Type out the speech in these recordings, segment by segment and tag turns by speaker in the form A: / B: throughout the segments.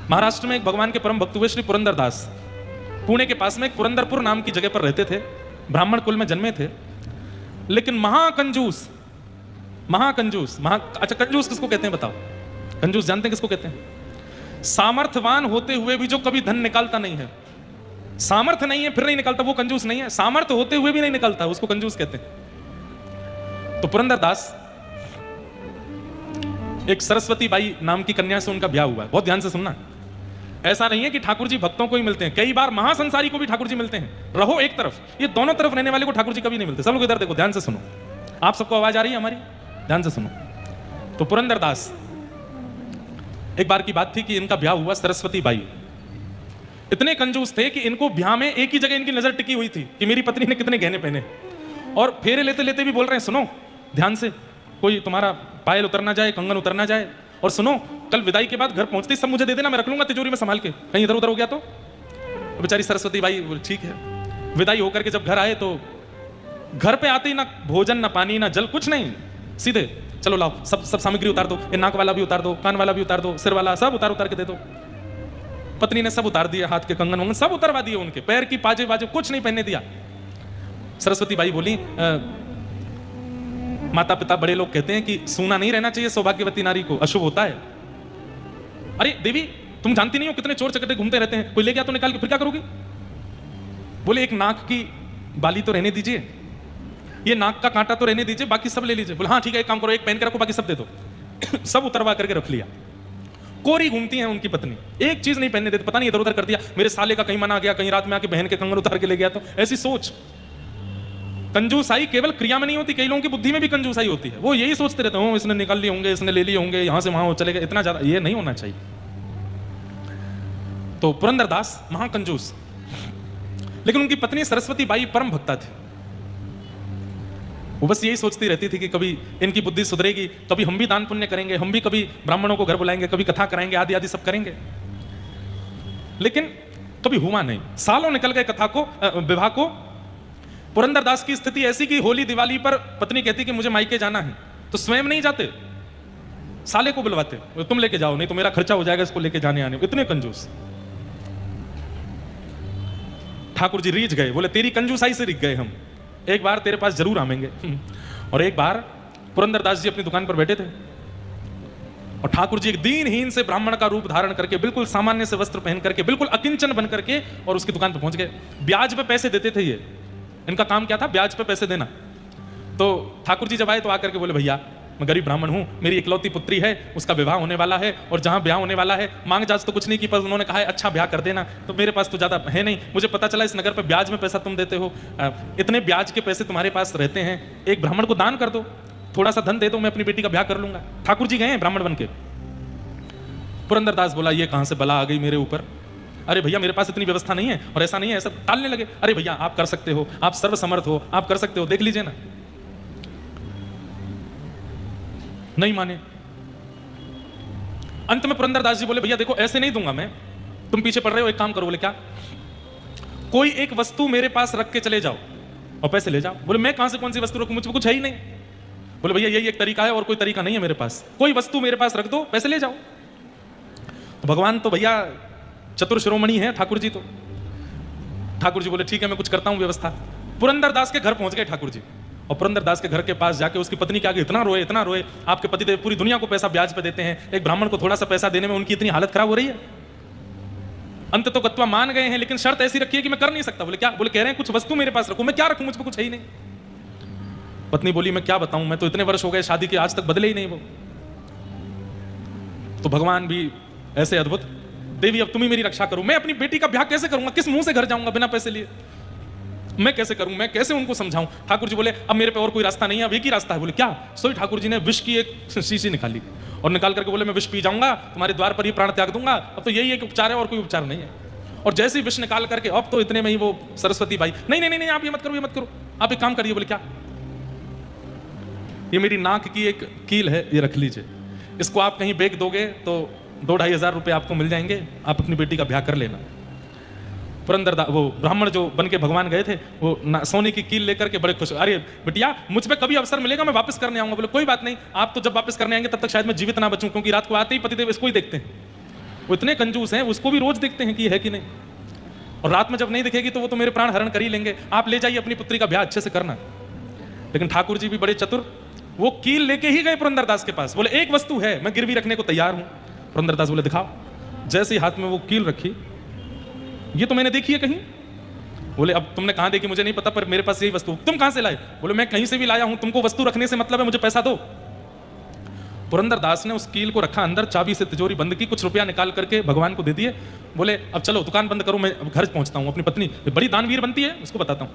A: महाराष्ट्र में एक भगवान के परम भक्त हुए श्री पुरंदरदास, पुणे के पास में एक पुरंदरपुर नाम की जगह पर रहते थे। ब्राह्मण कुल में जन्मे थे, लेकिन महाकंजूस। अच्छा, कंजूस किसको कहते हैं बताओ? कंजूस जानते हैं किसको कहते हैं? सामर्थ्यवान होते हुए भी जो कभी धन निकालता नहीं है। सामर्थ्य नहीं है फिर नहीं निकालता, वो कंजूस नहीं है। सामर्थ्य होते हुए भी नहीं निकालता, उसको कंजूस कहते हैं। तो पुरंदरदास, एक सरस्वती बाई नाम की कन्या से उनका ब्याह हुआ है। बहुत ध्यान से सुनना, ऐसा नहीं है कि ठाकुर जी भक्तों को ही मिलते हैं, कई बार महासंसारी को भी ठाकुर जी मिलते हैं। रहो एक तरफ, ये दोनों तरफ रहने वाले को ठाकुर जी कभी नहीं मिलते। सब लोग इधर देखो, ध्यान से सुनो। आप सबको आवाज आ रही है हमारी? ध्यान से सुनो। तो पुरंदरदास, एक बार की बात थी कि इनका ब्याह हुआ। सरस्वती बाई इतने कंजूस थे कि इनको ब्याह में एक ही जगह इनकी नजर टिकी हुई थी कि मेरी पत्नी ने कितने गहने पहने, और फेरे लेते लेते भी बोल रहे हैं, सुनो ध्यान से, कोई तुम्हारा पायल उतर ना जाए, कंगन उतर ना जाए, और सुनो कल विदाई के बाद घर पहुंचते सब मुझे दे देना, मैं रख लूंगा तिजोरी में संभाल के, कहीं इधर उधर हो गया तो। बेचारी सरस्वती बाई बोली ठीक है। विदाई होकर के जब घर आए तो घर पे आते ही ना भोजन ना पानी ना जल, कुछ नहीं, सीधे चलो लाओ सब सामग्री उतार दो, ये नाक वाला भी उतार दो, कान वाला भी उतार दो, सिर वाला सब उतार के दे दो। पत्नी ने सब उतार दिया, हाथ के कंगन वंगन सब उतरवा दिए, उनके पैर की पाजे वाजे कुछ नहीं पहनने दिया। सरस्वती बाई बोली, माता पिता बड़े लोग कहते हैं कि सूना नहीं रहना चाहिए सौभाग्यवती नारी को, अशुभ होता है। अरे देवी, तुम जानती नहीं हो कितने चोर चकटे घूमते रहते हैं, कोई ले गया तो निकाल के फिर क्या करोगी? बोले एक नाक की बाली तो रहने दीजिए, ये नाक का कांटा तो रहने दीजिए, बाकी सब ले लीजिए। बोले हाँ ठीक है, एक काम करो, एक पहन के रखो, बाकी सब दे दो। सब उतरवा करके रख लिया। कोरी घूमती है उनकी पत्नी, एक चीज नहीं पहनने देती, पता नहीं इधर उधर कर दिया, मेरे साले का कहीं मना गया, कहीं रात में आके बहन के कंगन उतार के ले गया तो। ऐसी सोच। कंजूसाई केवल क्रिया में नहीं होती, कई लोगों की बुद्धि में भी कंजूसाई होती है। वो यही सोचते रहते हैं, इसने निकाल लिए होंगे, इसने ले लिए होंगे, यहां से वहां चले गए, इतना ज्यादा ये नहीं होना चाहिए। तो पुरंदरदास महाकंजूस, लेकिन उनकी पत्नी सरस्वती बाई परम भक्ता थी। वो बस यही सोचती रहती थी कि कभी इनकी बुद्धि सुधरेगी, कभी हम भी दान पुण्य करेंगे, हम भी कभी ब्राह्मणों को घर बुलाएंगे, कभी कथा कराएंगे, आदि आदि सब करेंगे। लेकिन कभी हुआ नहीं। सालों निकल गए कथा को, विवाह को। पुरंदरदास की स्थिति ऐसी कि होली दिवाली पर पत्नी कहती कि मुझे मायके जाना है, तो स्वयं नहीं जाते, साले को बुलवाते, तुम लेके जाओ, नहीं तो मेरा खर्चा हो जाएगा इसको लेके जाने आने। इतने कंजूस। ठाकुर जी रीझ गए, बोले तेरी कंजूसाई से रीझ गए हम, एक बार तेरे पास जरूर आवेंगे। और एक बार पुरंदरदास जी अपनी दुकान पर बैठे थे और ठाकुर जी एक दीनहीन से ब्राह्मण का रूप धारण करके, बिल्कुल सामान्य से वस्त्र पहन करके, बिल्कुल अकिंचन बन करके और उसकी दुकान पर पहुंच गए। ब्याज पे पैसे देते थे ये, इनका काम क्या था? ब्याज पे पैसे देना। तो ठाकुर जी जब आए तो आकर के बोले, भैया मैं गरीब ब्राह्मण हूं, मेरी इकलौती पुत्री है, उसका विवाह होने वाला है, और जहां ब्याह होने वाला है मांग जाज तो कुछ नहीं की, पर उन्होंने कहा है अच्छा ब्याह कर देना। तो मेरे पास तो ज्यादा है नहीं, मुझे पता चला इस नगर पे ब्याज में पैसा तुम देते हो, इतने ब्याज के पैसे तुम्हारे पास रहते हैं, एक ब्राह्मण को दान कर दो, थोड़ा सा धन दे दो, मैं अपनी बेटी का ब्याह कर लूंगा। ठाकुर जी गए हैं ब्राह्मण बन के। पुरंदरदास बोला ये कहां से बला आ गई मेरे ऊपर, अरे भैया मेरे पास इतनी व्यवस्था नहीं है, और ऐसा नहीं है, ऐसा टालने लगे। अरे भैया आप कर सकते हो, आप सर्वसमर्थ हो, आप कर सकते हो, देख लीजिए ना। नहीं माने। अंत में पुरंदरदास जी बोले, भैया देखो ऐसे नहीं दूंगा मैं, तुम पीछे पड़ रहे हो, एक काम करो। बोले क्या? कोई एक वस्तु मेरे पास रख के चले जाओ और पैसे ले जाओ। बोले मैं कहां से कौन सी वस्तु रखूं, मुझ पर कुछ है ही नहीं। बोले भैया यही एक तरीका है, और कोई तरीका नहीं है मेरे पास, कोई वस्तु मेरे पास रख दो, पैसे ले जाओ। तो भगवान तो भैया चतुर शिरोमणि है ठाकुर जी। तो ठाकुर जी बोले ठीक है मैं कुछ करता हूं व्यवस्था। पुरंदरदास के घर पहुंच गए ठाकुर जी, और पुरंदरदास के घर के पास जाके उसकी पत्नी के आगे इतना रोए, आपके पतिदेव पूरी दुनिया को पैसा ब्याज पे देते हैं, एक ब्राह्मण को थोड़ा सा पैसा देने में उनकी इतनी हालत खराब हो रही है। अंत तो गत्वा मान गए हैं, लेकिन शर्त ऐसी रखी है कि मैं कर नहीं सकता। बोले क्या? बोले कह रहे हैं कुछ वस्तु मेरे पास रखूं, मैं क्या रखूं, मुझ पर कुछ है ही नहीं। पत्नी बोली मैं क्या बताऊं, मैं तो इतने वर्ष हो गए शादी के, आज तक बदले ही नहीं वो। तो भगवान भी ऐसे अद्भुत, देवी अब तुम ही मेरी रक्षा करो, मैं अपनी बेटी का ब्याह कैसे करूंगा, किस मुंह से घर जाऊंगा बिना पैसे लिए, मैं कैसे करूं, मैं कैसे उनको समझाऊं। ठाकुर जी बोले अब मेरे पे और कोई रास्ता नहीं है, अब एक ही रास्ता है। बोले क्या? सोई ठाकुर जी ने विष की एक शीशी निकाली और निकाल करके बोले मैं विष पी जाऊंगा, तुम्हारे द्वार पर ही प्राण त्याग दूंगा, अब तो यही एक उपचार है और कोई उपचार नहीं है। और जैसे ही विष निकाल करके, अब तो इतने में ही वो सरस्वती बाई, नहीं नहीं नहीं आप ये मत करो, ये मत करो, आप एक काम करिए। बोले क्या? ये मेरी नाक की एक कील है, ये रख लीजिए, इसको आप कहीं बेच दोगे तो 2-2.5 हज़ार रुपए आपको मिल जाएंगे, आप अपनी बेटी का ब्याह कर लेना। पुरंदरदास, वो ब्राह्मण जो बन के भगवान गए थे, वो सोने की कील लेकर के बड़े खुश, अरे बिटिया मुझ पे कभी अवसर मिलेगा मैं वापस करने आऊंगा। बोले कोई बात नहीं, आप तो जब वापस करने आएंगे तब तक शायद मैं जीवित ना बचूं, क्योंकि रात को आते ही पतिदेव इसको ही देखते हैं। वो इतने कंजूस हैं, उसको भी रोज देखते हैं कि है कि नहीं, और रात में जब नहीं दिखेगी तो वो तो मेरे प्राण हरण कर ही लेंगे। आप ले जाइए अपनी पुत्री का ब्याह अच्छे से करना। लेकिन ठाकुर जी भी बड़े चतुर, वो कील लेके ही गए पुरंदरदास के पास, बोले एक वस्तु है, मैं गिरवी रखने को तैयार हूं। पुरंदरदास बोले दिखाओ। जैसे ही हाथ में वो कील रखी, ये तो मैंने देखी है कहीं। बोले अब तुमने कहां देखी मुझे नहीं पता, पर मेरे पास यही वस्तु, तुम कहां से लाए? बोले मैं कहीं से भी लाया हूं, तुमको वस्तु रखने से मतलब है, मुझे पैसा दो। पुरंदरदास ने उस कील को रखा अंदर, चाबी से तिजोरी बंद की, कुछ रुपया निकाल करके भगवान को दे दिए। बोले अब चलो दुकान बंद करो, मैं अब घर पहुंचता हूं। अपनी पत्नी बड़ी दानवीर बनती है, उसको बताता हूं।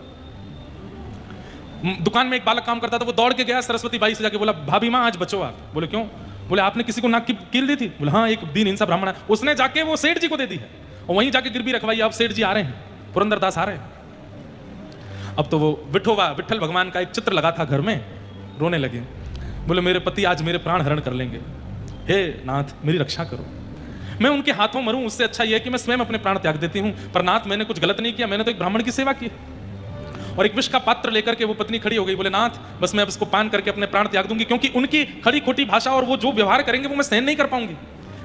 A: दुकान में एक बालक काम करता था, वो दौड़ के गया सरस्वती बाई से जाके बोला भाभी माँ आज बचो आप। बोले क्यों? बोले आपने किसी को नाक की कील दी थी? बोले हाँ, एक दीन हिंसा ब्राह्मण है, उसने जाके वो सेठ जी को दे दी है, और वहीं जाके गिरवी रखवाई। अब सेठ जी आ रहे हैं, पुरंदरदास आ रहे हैं। अब तो वो विठल भगवान का एक चित्र लगा था घर में, रोने लगे। बोले मेरे पति आज मेरे प्राण हरण कर लेंगे, हे नाथ मेरी रक्षा करो, मैं उनके हाथों मरूं, उससे अच्छा यह है कि मैं स्वयं अपने प्राण त्याग देती हूं। पर नाथ मैंने कुछ गलत नहीं किया, मैंने तो एक ब्राह्मण की सेवा की। और एक विष का पात्र लेकर के वो पत्नी खड़ी हो गई। बोले नाथ बस मैं अब इसको पान करके अपने प्राण त्याग दूंगी, क्योंकि उनकी खड़ी खोटी भाषा और वो जो व्यवहार करेंगे वो मैं सहन नहीं कर पाऊंगी।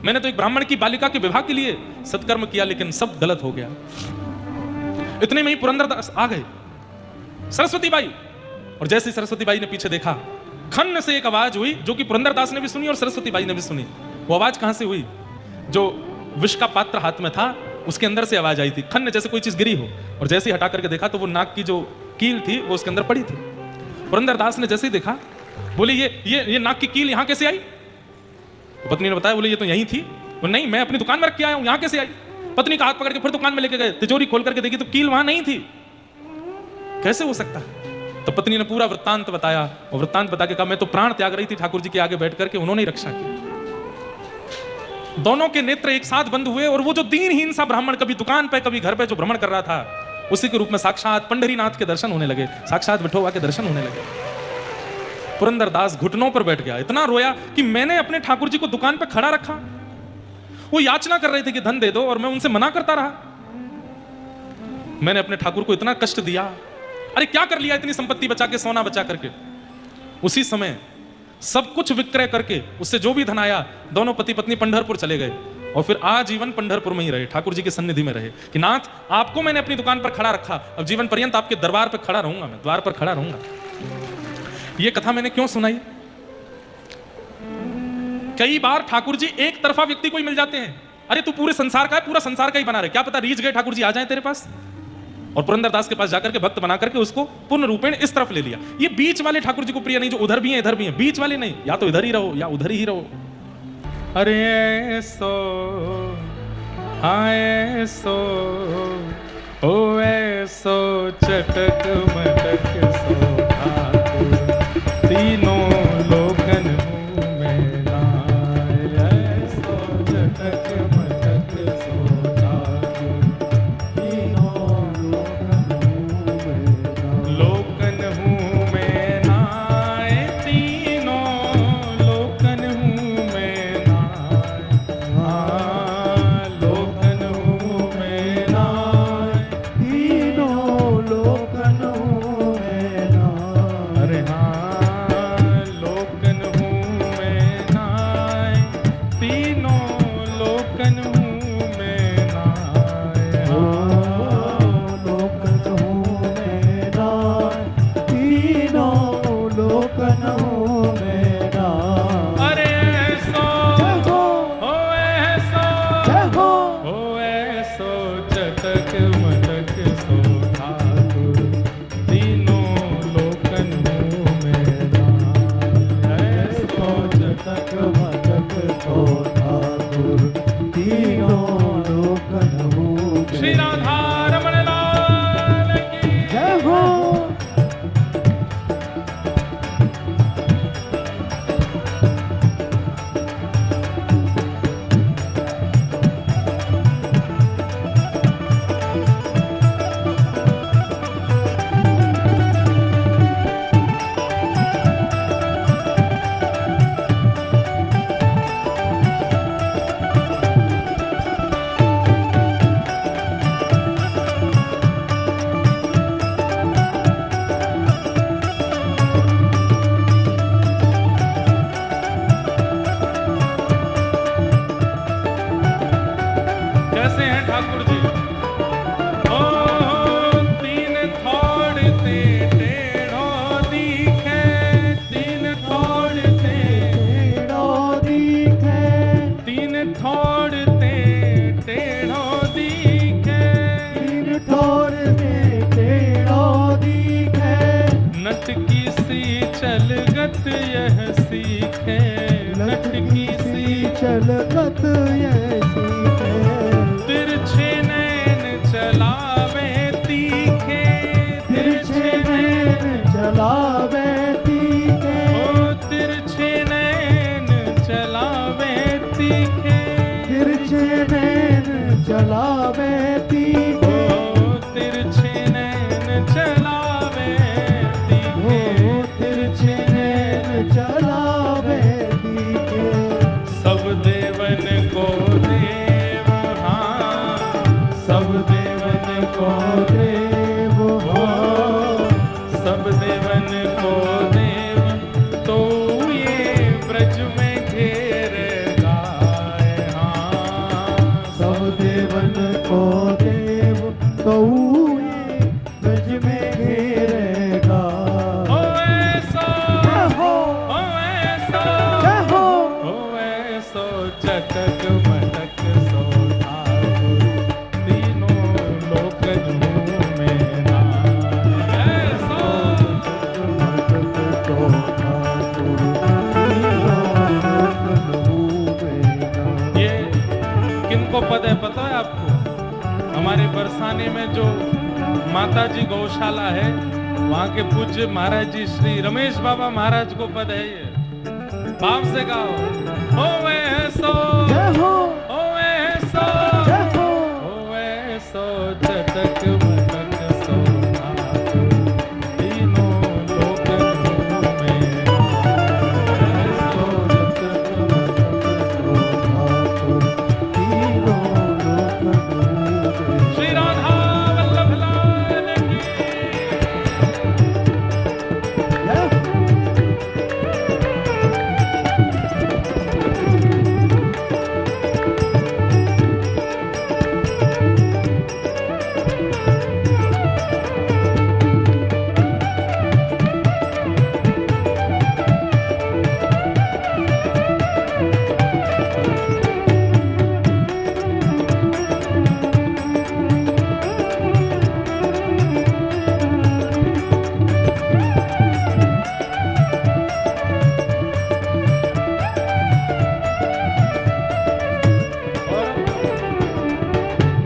A: मैंने तो एक ब्राह्मण की बालिका के विवाह के लिए सत्कर्म किया, लेकिन सब गलत हो गया। इतने में ही पुरंदरदास आ गए, सरस्वती बाई, और जैसे सरस्वती बाई ने पीछे देखा, खन्न से एक आवाज हुई जो कि पुरंदरदास ने भी सुनी और सरस्वती बाई ने भी सुनी। वो आवाज कहां से हुई? जो विष का पात्र हाथ में था उसके अंदर से आवाज आई थी, खन्न जैसे कोई चीज गिरी हो। और जैसे ही हटा करके देखा तो वो नाक की जो कील थी वो उसके अंदर पड़ी थी। पुरंदरदास ने जैसे ही देखा, बोले ये नाक की कील यहां कैसे आई? पत्नी ने बताया, बोले ये तो यहीं थी। वो नहीं, मैं अपनी दुकान में रख के आया हूं, यहां कैसे आई? पत्नी का हाथ पकड़ के फिर दुकान में लेके गए, तिजोरी खोल करके देखी तो कील वहां नहीं थी। कैसे हो सकता है? तो पत्नी ने पूरा वृत्तांत बताया, और वृत्तांत बता के कहा मैं तो प्राण त्याग रही थी ठाकुर जी के आगे बैठ करके, उन्होंने ही रक्षा की। दोनों के नेत्र एक साथ बंद हुए, और वो जो दीनहीन सा ब्राह्मण कभी दुकान पे कभी घर पे जो भ्रमण कर रहा था, उसी के रूप में साक्षात पंढरीनाथ के दर्शन होने लगे, साक्षात विठोबा के दर्शन होने लगे। पुरंदरदास घुटनों पर बैठ गया, इतना रोया कि मैंने अपने ठाकुर जी को दुकान पे खड़ा रखा, वो याचना कर रहे थे कि धन दे दो, और मैं उनसे मना करता रहा। मैंने अपने ठाकुर को इतना कष्ट दिया, अरे क्या कर लिया इतनी संपत्ति बचा के, सोना बचा करके। उसी समय सब कुछ विक्रय करके उससे जो भी धन आया, दोनों पति पत्नी पंढरपुर चले गए, और फिर आजीवन पंढरपुर में ही रहे, ठाकुर जी की सन्निधि में रहे कि नाथ आपको मैंने अपनी दुकान पर खड़ा रखा, अब जीवन पर्यंत आपके दरबार पर खड़ा रहूंगा, मैं द्वार पर खड़ा रहूंगा। यह कथा मैंने क्यों सुनाई? कई बार ठाकुर जी एक तरफा व्यक्ति को ही मिल जाते हैं, अरे तू पूरे संसार का है, पूरा संसार का ही बना रहे, क्या पता रीझ गए ठाकुर जी आ जाए तेरे पास। और पुरंदरदास के पास जाकर के भक्त बना करके उसको पूर्ण रूपेण इस तरफ ले लिया। ये बीच वाले ठाकुर जी को प्रिय नहीं, जो उधर भी हैं इधर भी हैं, बीच वाले नहीं, या तो इधर ही रहो या उधर ही रहो। अरे ऐसो हाय सो ओ ऐसो चटक मटक सो ठाकुर, तीनों लोकन मुँह में लाए, ऐसो चटक मटक सो ठाकुर, तीनों लोकन मुँह में लाए, तीनों लोकन मुँह में लोकन मुँह में लाए, तीनों लोकन मुँह में लाए। अरे हाँ, लोकन मुँह में लाए, तीनों लोकन मुँह में लाए, लोकन मुँह में लाए, तीनों लोकन मुँह में लाए। अरे ऐसो हो ऐसो हो ऐसो चटक मटक सो ठाकुर, तीनों लोकन मुँह में लाए, ऐसो चटक मटक सो ठाकुर, तीनों लोकन मुँह में। श्री राधा रमण लाल की जय हो। ठाकुर जी। ओ तीन थोड़ ते टेढ़ो दिखे, तीन थोड़ ते
B: टेढ़ो दिखे,
A: तीन थोड़ ते टेढ़ो दिखे,
B: तीन ठोर ते टेढ़ो दिखे,
A: नटकी सी चलगत यह सीखे, नटकी सी
B: चलगत यह सीखे,
A: तिरछे नैन चलावे तीखे,
B: तिरछे नैन चलावे तीखे,
A: ओ तिरछे नैन चलावे तीखे,
B: तिरछे नैन चलावे तीखे,
A: ओ तिरछे नैन चलावे तीखे,
B: ओ तिरछे नैन चलावे तीखे,
A: सब देवन को देव, हाँ सब देवन को
B: देव
A: हो, सब देवन को देव, तो ये ब्रज में घेर गाए, हाँ
B: सब देवन को देव तो ये ब्रज में घेरेगा।
A: ओ ऐसो,
B: जय हो,
A: ओ ऐसो,
B: जय हो,
A: ओ ऐसो चटक मटक सो ठाकुर, तीनों लोक झूमे नाम, ऐसो ये किनको पद है पता है आपको? हमारे बरसाने में जो माता जी गौशाला है, वहाँ के पूज्य महाराज जी श्री रमेश बाबा महाराज को पद है ये। भाव से गाओ, ओ ऐसो,
B: जय हो,
A: ओ ऐसो,
B: जय हो,
A: ओ ऐसो चटक मटक सो ठाकुर, तीनों लोक झूमे
B: ऐसो चटक मटक सो ठाकुर, तीनों लोक झूमे।
A: श्री राधा वल्लभ लाल की।
B: जय हो।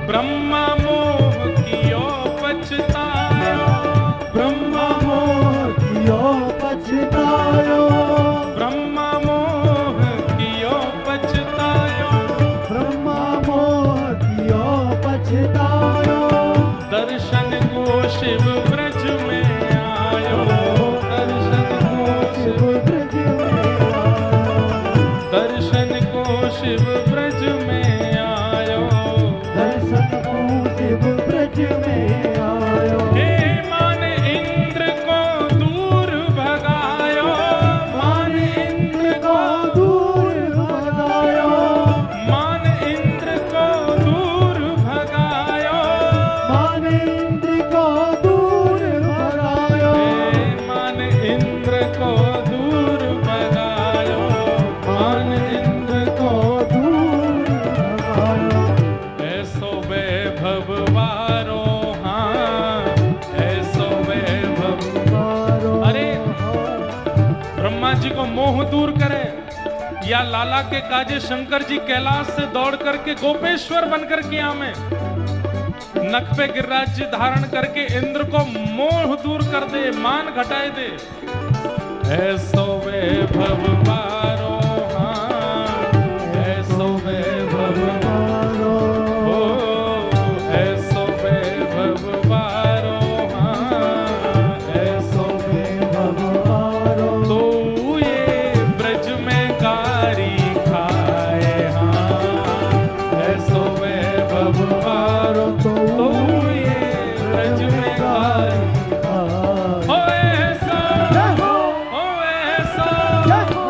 A: ब्रह्मा मोह कियो पछतायो,
B: ब्रह्मा मोह कियो पछतायो,
A: ब्रह्मा मोह कियो पछतायो,
B: ब्रह्मा मोह कियो पछतायो,
A: दर्शन को शिव ब्रज में आयो, दर्शन को
B: शिव
A: शिव,
B: ब्रज में आयो,
A: दर्शन को शिव ब्रज में आयो,
B: दर्शन को शिव ब्रज में आयो,
A: हे मान इंद्र को दूर भगायो, मान इंद्र को
B: दूर भगायो,
A: मान इंद्र को दूर भगायो,
B: मान इंद्र को दूर भगायो,
A: हे मान इंद्र को दूर भगायो, मान इंद्र को
B: दूर भगायो,
A: ऐसो वैभव वारो, हाँ ऐसो वैभव।
B: मारो
A: अरे ब्रह्मा जी को मोह दूर करे, या लाला के काजे शंकर जी कैलाश से दौड़ करके गोपेश्वर बनकर के आवे, नख पे गिरिराज जी धारण करके इंद्र को मोह दूर कर दे, मान घटाए दे। ऐसो वैभव वारो, हाँ ऐसो वैभव
B: मारो
A: ओ, ऐसो वैभव वारो, हाँ ऐसो
B: वैभव मारो,
A: तो ये ब्रज में कारी खाए, हाँ ऐसो वैभव वारो, तो ये ब्रज में कारी।
B: आए।
A: ओ ऐसा,
B: जय हो,
A: ओ ऐसा,
B: जय हो,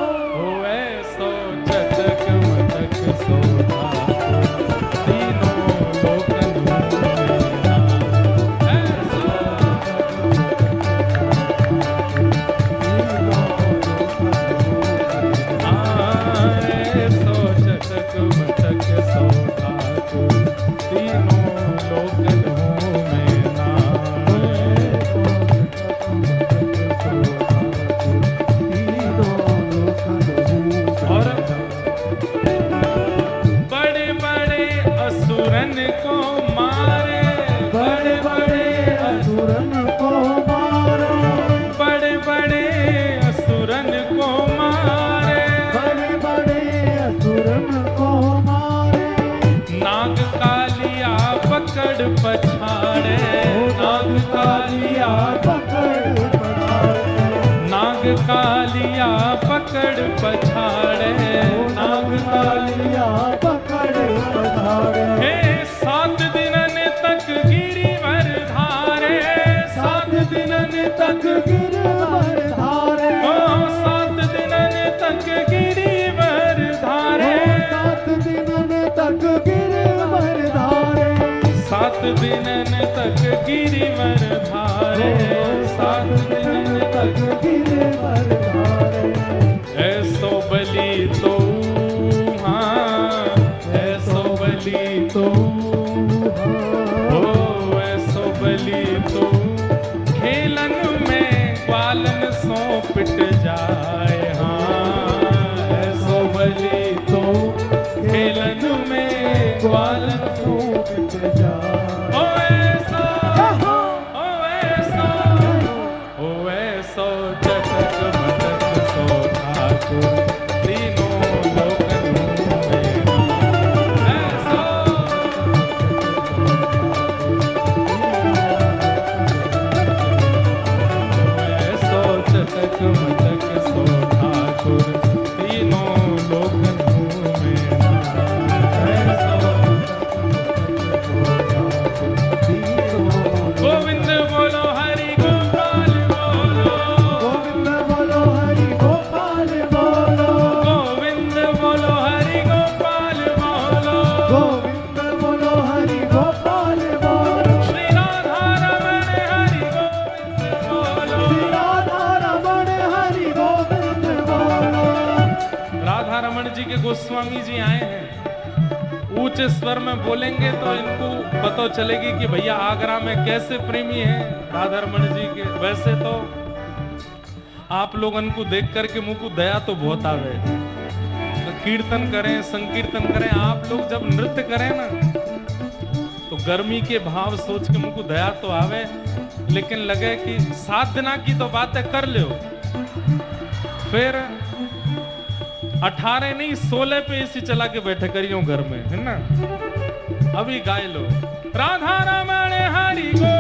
B: ठाकुर
A: तीनों लोकन हूँ मैं नाम। और बड़े बड़े असुरन को मारे,
B: बड़े बड़े असुरन को मारो,
A: बड़े बड़े असुरन को मारे,
B: बड़े बड़े असुरन को मारे,
A: नाग कालिया पकड़ पछाड़े, नाग कालिया
B: पकड़ पड़ाए,
A: नाग कालिया पकड़ पछाड़े, नाग कालिया
B: पकड़ पड़ाए,
A: हे 7 दिनन तक गिरिवर धारे, 7 दिनन तक
B: गिरवर धारे,
A: ओ 7 दिनन तक गिरिवर धारे,
B: 7 दिनन तक गिरवर धारे,
A: 7 दिनन तक गिरिवर धारे, 7 दिनन तक
B: गिरवर धारे,
A: ऐसो बलि तो हाँ, ऐसो बलि तो ओ ऐसो बलि तो खेलन में ग्वालन सो पिट जाए, हाँ ऐसो बलि तो खेलन में ग्वालन सो
B: पिट जाए,
A: ओ ऐसो ओ ऐसो चटक मटक सो ठाकुर तीनों लोकन हूँ मैं नाम। ऐसो ऐसो चटक मटक सो ठाकुर तीनों लोकन हूँ मैं नाम। ऐसो गोविंद बोलो हरि गोपाल बोलो,
B: गोविंद बोलो हरि गोपाल बोलो,
A: गोविंद बोलो हरि गोपाल बोलो,
B: गोविंद बोलो हरि गोपाल बोलो,
A: श्री राधा रमण हरि गोविंद बोलो।
B: श्री राधा रमण हरि गोविंद बोलो,
A: राधा रमण जी के गोस्वामी जी आए हैं, ऊंचे स्वर में बोलेंगे तो इनको पता चलेगी कि भैया आगरा में कैसे प्रेमी हैं राधा रमण जी के। वैसे तो आप लोगन को देख करके मुंह को दया तो बहुत आवे, तो कीर्तन करें संकीर्तन करें, आप लोग जब नृत्य करें ना तो गर्मी के भाव सोच के मुंह को दया तो आवे, लेकिन लगे कि साधना की तो बातें कर लो, फिर 18 नहीं 16 पे एसी चला के बैठे करियो घर में, है ना। अभी गाय लो राधा रमण हरि गो